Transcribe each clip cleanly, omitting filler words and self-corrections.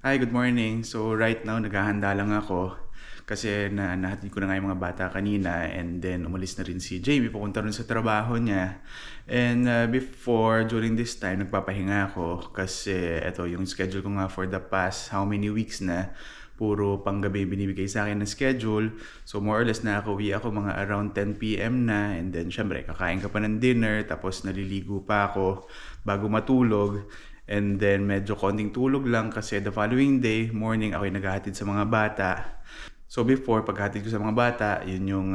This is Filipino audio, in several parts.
Hi, good morning. So right now naghahanda lang ako kasi nahatid ko na nga yung mga bata kanina and then umalis na rin si Jamie papunta rin sa trabaho niya. And before, during this time, nagpapahinga ako kasi eto yung schedule ko nga for the past how many weeks na puro panggabi binibigay sa akin ng schedule. So more or less nakauwi ako mga around 10 p.m. na and then syempre kakain ka pa ng dinner tapos naliligo pa ako bago matulog. And then medyo konting tulog lang kasi the following day, morning, ako yung naghahatid sa mga bata. So before, paghatid ko sa mga bata, yun yung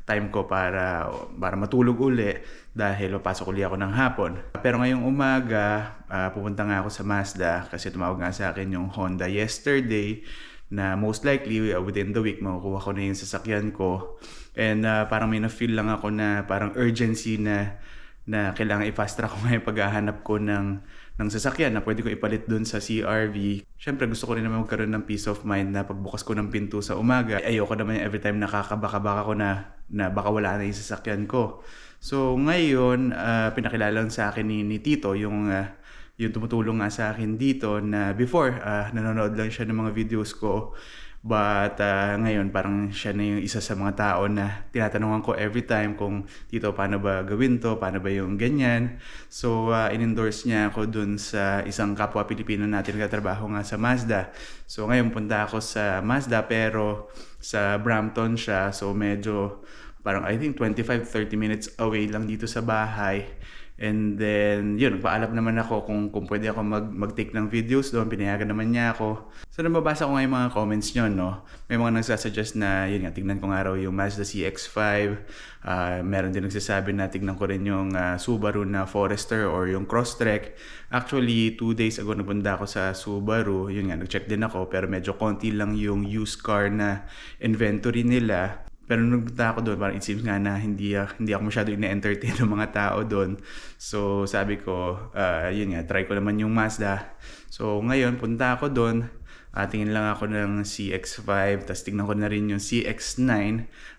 time ko para matulog uli dahil papasok uli ako ng hapon. Pero ngayong umaga, pupunta nga ako sa Mazda kasi tumawag nga sa akin yung Honda yesterday na most likely within the week makukuha ko na yung sasakyan ko. And parang may na-feel lang ako na parang urgency na kailangan i-fast track ko ngayon paghahanap ko ng sasakyan na pwede ko ipalit dun sa CRV. Siyempre gusto ko rin naman magkaroon ng peace of mind na pagbukas ko ng pinto sa umaga, ayoko naman yung every time nakakabaka-baka ko na baka wala na yung sasakyan ko. So ngayon, pinakilala lang sa akin ni Tito yung tumutulong nga sa akin dito na before, nanonood lang siya ng mga videos ko. But ngayon parang siya na yung isa sa mga tao na tinatanungan ko every time kung Tito paano ba gawin to, paano ba yung ganyan. So in-endorse niya ako dun sa isang kapwa Pilipino natin nagtatrabaho nga sa Mazda. So ngayon punta ako sa Mazda pero sa Brampton siya, so medyo parang I think 25-30 minutes away lang dito sa bahay. And then, yun, nagpaalam naman ako kung pwede ako mag-take ng videos doon. Pinayagan naman niya ako. So, nababasa ko nga yung mga comments nyo, no? May mga nagsasuggest na, yun nga, tignan ko nga raw yung Mazda CX-5. Meron din nagsasabi na tignan ko rin yung Subaru na Forester or yung Crosstrek. Actually, 2 days ago napunta ako sa Subaru. Yun nga, nag-check din ako. Pero medyo konti lang yung used car na inventory nila. Pero nung nagpunta ako doon, parang it seems nga na hindi ako masyado ina-entertain ng mga tao doon. So sabi ko, yun nga, try ko naman yung Mazda. So ngayon, punta ako doon. Tingin lang ako ng CX-5, tapos tingnan ko na rin yung CX-9.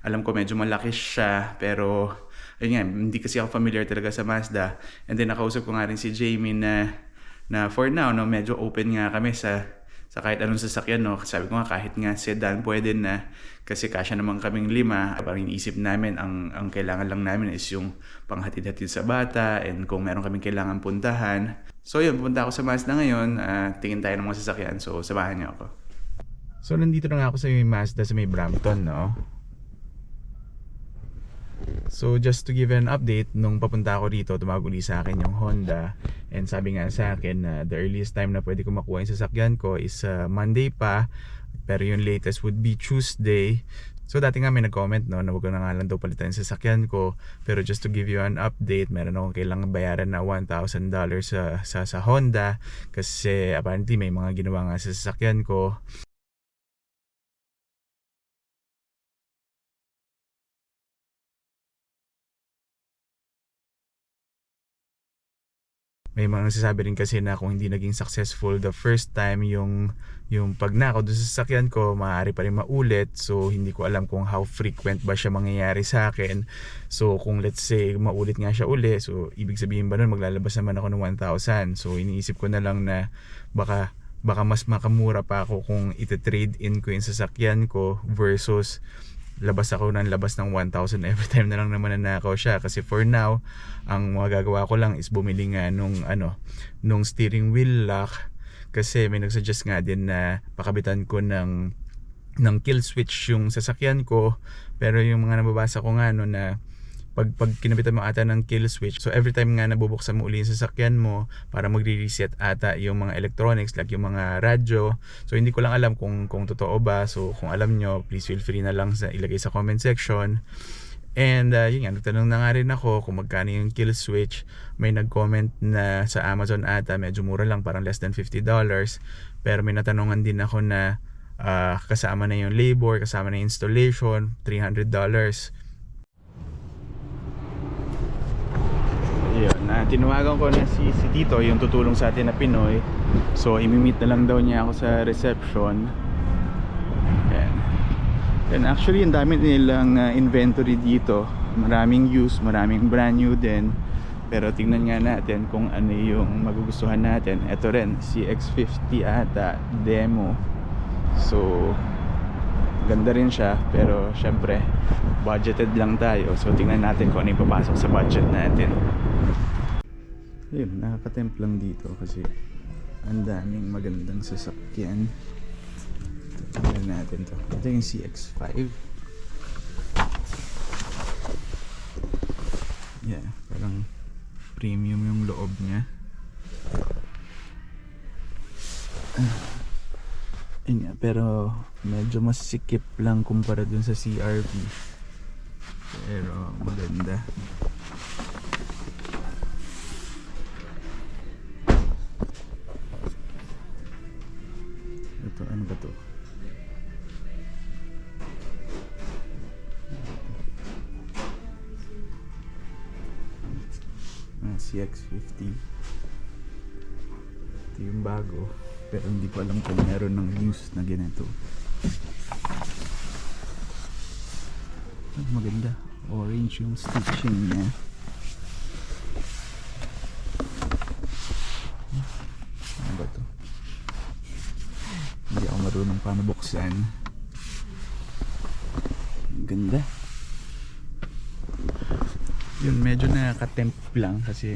Alam ko medyo malaki siya, pero ayun nga, hindi kasi ako familiar talaga sa Mazda. And then nakausap ko nga rin si Jamie na for now, no, medyo open nga kami sa kahit anong sasakyan, no. Sabi ko nga kahit nga sedan pwede na kasi kasya naman kaming 5. Parang iniisip namin ang kailangan lang namin is yung panghatid-hatid sa bata and kung meron kaming kailangan puntahan. So yun, punta ako sa Mazda ngayon, tingin tayo ng mga sasakyan, so samahan niyo ako. So nandito na nga ako sa may Mazda sa may Brampton, no. So just to give an update, nung papunta ako dito, tumawag uli sa akin yung Honda. And sabi nga sa akin na the earliest time na pwede ko makuha yung sasakyan ko is Monday pa. Pero yung latest would be Tuesday. So dati nga may nag-comment, no, na wag ko na nga lang daw palitan yung sasakyan ko. Pero just to give you an update, meron akong kailangan bayaran na $1,000 sa Honda. Kasi apparently may mga ginawa nga sa sasakyan ko. May mga nagsasabi rin kasi na kung hindi naging successful the first time yung pagnakaw doon sa sasakyan ko, maaari pa rin maulit. So hindi ko alam kung how frequent ba siya mangyayari sa akin. So kung let's say maulit nga siya uli, so ibig sabihin ba nun maglalabas naman ako ng 1,000. So iniisip ko na lang na baka mas makamura pa ako kung ite-trade in ko yung sasakyan ko versus labas ako ng 1,000 every time na lang naman nanakaw siya. Kasi for now, ang magagawa ko lang is bumili nga nung steering wheel lock. Kasi may nagsuggest nga din na pakabitan ko ng kill switch yung sasakyan ko. Pero yung mga nababasa ko nga na pag kinabitan mo ata ng kill switch, so every time nga nabubuksan mo uli yung sasakyan mo para magre-reset ata yung mga electronics like yung mga radyo. So hindi ko lang alam kung totoo ba. So kung alam nyo, please feel free na lang ilagay sa comment section. And yun nga, nagtanong na nga rin ako kung magkano yung kill switch. May nag-comment na sa Amazon ata medyo mura lang, parang less than $50. Pero may natanongan din ako na kasama na yung labor, kasama na yung installation, $300. Tinawagan ko na si Tito, yung tutulong sa atin na Pinoy. So imi-meet na lang daw niya ako sa reception. Ayan. And actually ang dami nilang inventory dito. Maraming used, maraming brand new din. Pero tingnan nga natin kung ano yung magugustuhan natin. Ito rin, CX-50 ata, demo. So, ganda rin siya, pero syempre budgeted lang tayo. So tingnan natin kung ano yung papasok sa budget natin. Ayun, nakakatempt lang dito kasi ang daming magandang sasakyan. Tingnan natin to. Ito yung CX-5. Yeah, parang premium yung loob niya. Yun nga, pero medyo mas sikip lang kumpara dun sa CRV. Pero maganda. Ito, ano ba to? CX-50. Ito yung bago. Pero hindi ko alam kung meron ng news na ganito. Maganda. Orange yung stitching niya. Ano ba to? Hindi ako marunong paano buksan. Ganda. Yun, medyo nakaka-tempt lang kasi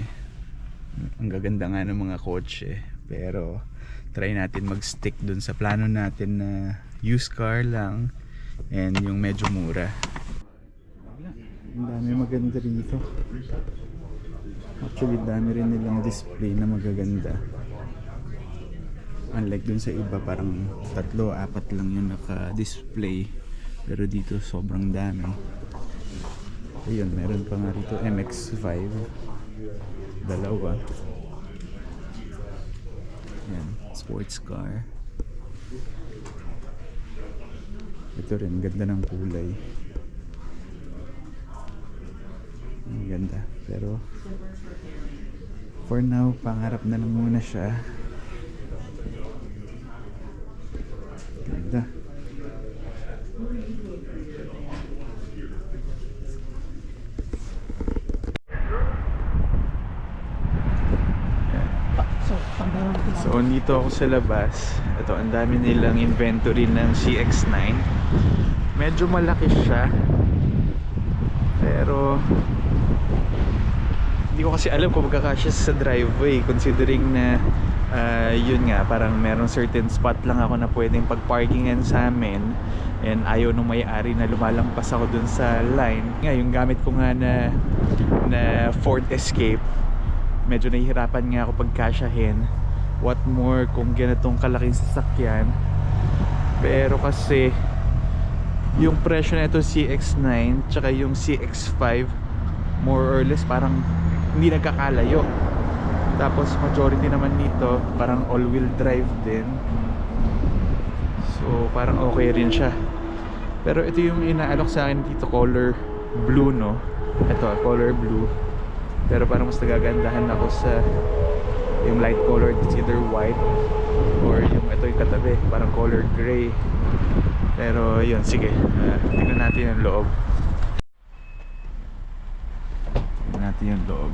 ang gaganda nga ng mga kotse. Pero try natin mag-stick dun sa plano natin na used car lang and yung medyo mura. Ang dami maganda rito. Actually, dami rin nilang display na magaganda. Unlike dun sa iba, parang 3-4 lang yung naka-display. Pero dito sobrang dami. Ayun, meron pa nga rito MX-5. Dalawa. Yan, sports car. Ito rin, ganda ng kulay. Ang ganda. Pero for now, pangarap na lang muna siya. Ganda. So, dito ako sa labas. Ito, ang dami nilang inventory ng CX-9. Medyo malaki siya. Pero hindi ko kasi alam kung magkakasya sa driveway, considering na yun nga, parang merong certain spot lang ako na pwedeng pag-parkingan sa amin. And ayaw nung may-ari na lumalampas ako dun sa line. Nga, yung gamit ko nga na Ford Escape, medyo nahihirapan nga ako pagkasyahin. What more kung ganitong kalaking sasakyan. Pero kasi yung presyo na ito CX-9 tsaka yung CX-5 more or less parang hindi nagkakalayo. Tapos majority naman nito parang all-wheel drive din. So parang okay rin siya. Pero ito yung inaalok sa akin dito, color blue, no? Ito, color blue. Pero parang mas nagagandahan ako sa yung light colored, it's either white or yung ito yung katabi, parang color gray. Pero yun, sige, tingnan natin yung loob. Tingnan natin yung loob.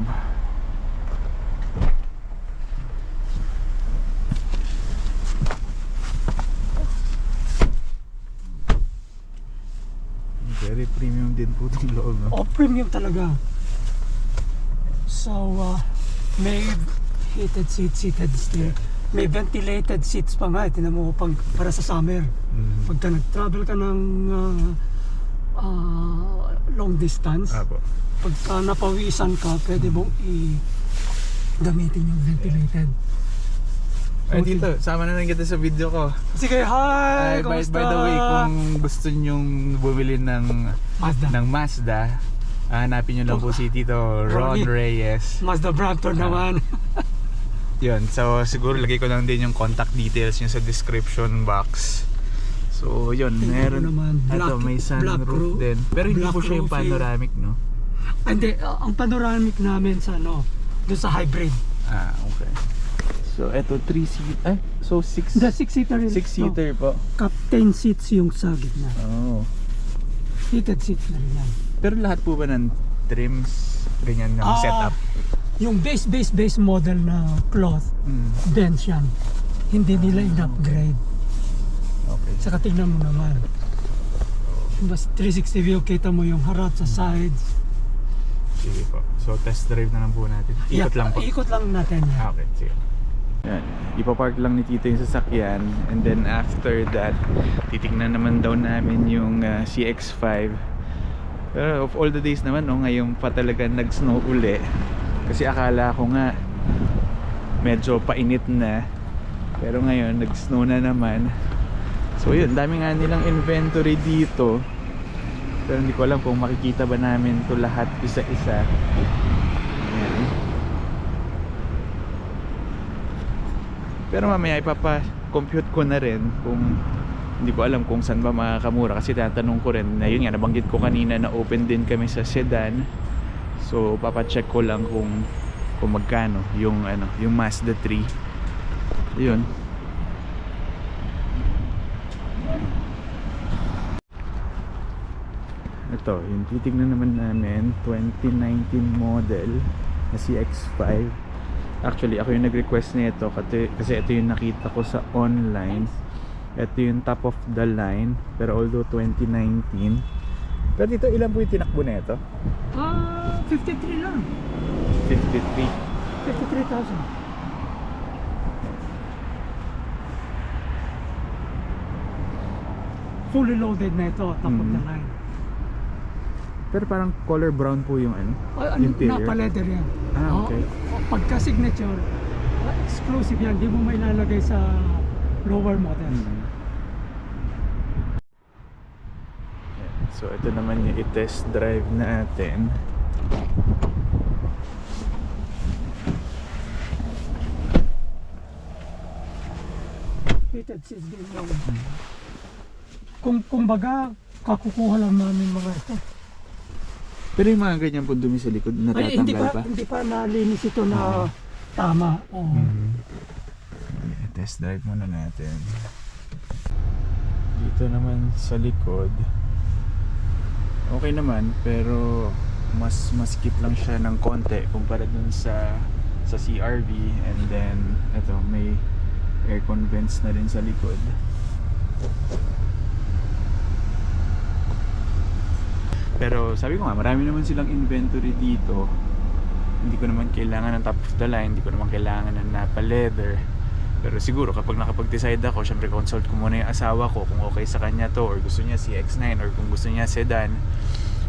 Very premium din po itong loob, no? Oh, premium talaga. So, may heated seats, heated steer. May ventilated seats pa nga, tinan mo, para sa summer. Pagka nag-travel ka ng long distance, pagka napawisan ka, pwede mong gamitin yung ventilated. Ay, dito, sama na lang kita sa video ko. Sige, hi! By the way, kung gusto nyong bumili ng Mazda, hanapin nyo lang po si Tito Ron Reyes. Mazda Brampton naman. Yun, so siguro lagay ko lang din yung contact details nyo sa description box. So yun, meron naman. Ito, may sunroof din. Pero hindi po siya yung panoramic, no? Hindi, ang panoramic namin sa doon sa hybrid. Ah, okay. So ito, 3-seat, so 6 The 6-seater rin. 6-seater po. Captain seats yung sa gitna. Oh. Heated seats na rin yan. Pero lahat po ba ng trims ganyan ng setup? Yung base model na cloth, dense yan. Hindi nila in-upgrade. Okay. Saka tingnan mo naman. Mas 360 view, kita mo yung harap sa sides. Sige po. So test drive na lang po natin. Ikot lang po. Ikot lang natin yan. Okay, sige. Yan. Ipapark lang ni Tito yung sasakyan, and then after that titignan naman daw namin yung CX-5. Pero of all the days naman, no, ngayon pa talaga nag-snow uli. Kasi akala ko nga medyo painit na, pero ngayon nag-snow na naman. So yun, dami nga nilang inventory dito, pero hindi ko alam kung makikita ba namin to lahat isa-isa. Ayan. Pero mamaya ipapa-compute ko na rin kung, hindi ko alam kung saan ba makakamura, kasi tatanong ko rin na yun nga, nabanggit ko kanina na open din kami sa sedan. So papacheck ko lang kung magkano yung yung Mazda 3. Yun. Ito, yung titignan naman namin, 2019 model na CX-5. Actually, ako yung nag-request nito kasi ito yung nakita ko sa online. Ito yung top of the line, pero although 2019. Pero dito, ilan po yung tinakbo na ito? 53 lang. 53. 53,000. Fully loaded na ito, top of the line. Pero parang color brown po yung interior. Napa-leather yan. Okay. Pagka signature, exclusive yan. Di mo may lalagay sa lower models. So ito naman yung i-test drive natin. Heated seats din lang. Kumbaga, kakukuha lang namin mga ito. Pero yung mga ganyan po dumi sa likod, natatanggal pa? Hindi pa nalinis ito na tama. Test drive muna natin. Dito naman sa likod, okay naman, pero mas maskip lang siya ng konti kumpara dun sa CR-V. And then ito, may aircon vents na rin sa likod. Pero sabi ko nga, marami naman silang inventory dito. Hindi ko naman kailangan ng top of the line, hindi ko naman kailangan ng Napa leather. Pero siguro kapag nakapag-decide ako, syempre consult ko muna yung asawa ko kung okay sa kanya to, or gusto niya CX-9, or kung gusto niya sedan.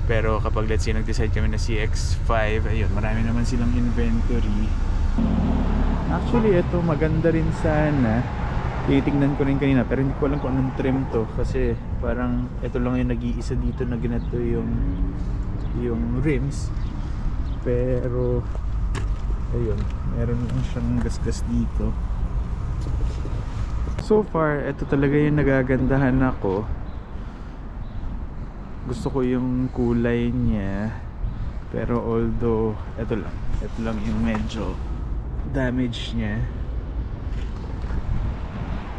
Pero kapag let's say nag-decide kami na CX-5, ayun, marami naman silang inventory. Actually, ito maganda rin sana. Titignan ko rin kanina, pero hindi ko alam kung anong trim to, kasi parang ito lang yung nag-iisa dito na ginato yung rims. Pero ayun, meron lang siyang gasgas dito. So far, ito talaga yung nagagandahan ako. Gusto ko yung kulay niya, pero although ito lang yung medyo damage niya.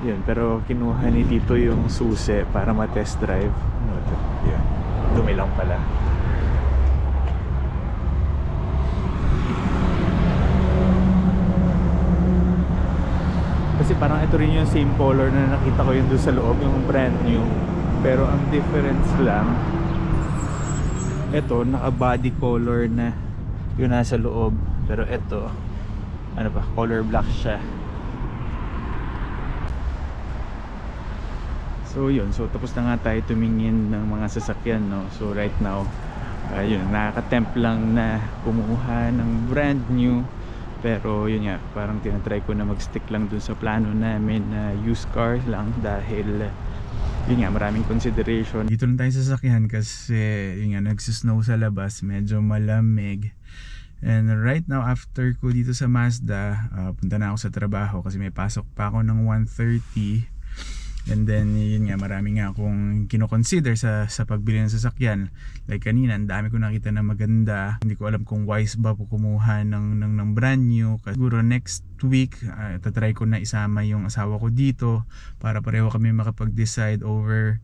Yun, pero kinuha ni Tito yung susi para ma-test drive. Yun, dumi lang pala. Kasi parang ito rin yung same color na nakita ko yung doon sa loob, yung brand new. Pero ang difference lang, ito naka body color na yung nasa loob. Pero ito, color black siya. So yun, so tapos na nga tayo tumingin ng mga sasakyan, no? So right now, yun, nakaka-tempt lang na kumuha ng brand new. Pero yun nga, parang tinatry ko na mag-stick lang dun sa plano namin na used car lang, dahil yun nga, maraming consideration. Dito lang tayo sasakyan kasi yun nga, nagsisnow sa labas, medyo malamig. And right now, after ko dito sa Mazda, punta na ako sa trabaho kasi may pasok pa ako ng 1:30. And then yun nga, marami nga akong kino-consider sa pagbili ng sasakyan. Like kanina, ang dami ko nakita na maganda. Hindi ko alam kung wise ba po kumuha ng brand new. Siguro next week, tatry ko na isama yung asawa ko dito para pareho kami makapag-decide over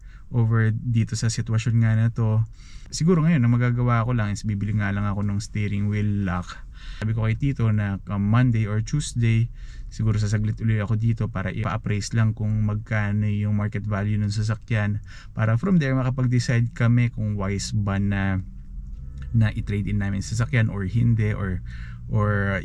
dito sa sitwasyon nga na to. Siguro ngayon, ang magagawa ko lang is bibili nga lang ako ng steering wheel lock. Sabi ko kay Tito na Monday or Tuesday, siguro sasaglit ulit ako dito para i-appraise lang kung magkano yung market value ng sasakyan. Para from there, makapag-decide kami kung wise ba na i-trade in namin sasakyan or hindi, or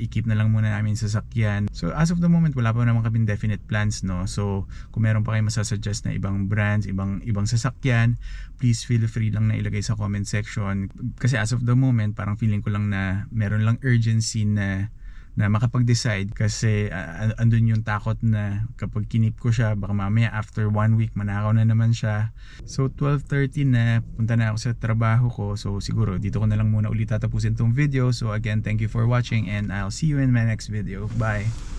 i-keep na lang muna namin sasakyan. So as of the moment, wala pa naman kami definite plans, no? So kung meron pa kayo masasuggest na ibang brands, ibang sasakyan, please feel free lang na ilagay sa comment section. Kasi as of the moment, parang feeling ko lang na meron lang urgency na makapag-decide, kasi andun yung takot na kapag kinip ko siya, baka mamaya after 1 week manakaw na naman siya. So 12:30 na, punta na ako sa trabaho ko, so siguro dito ko na lang muna ulit tatapusin tong video. So again, thank you for watching and I'll see you in my next video. Bye!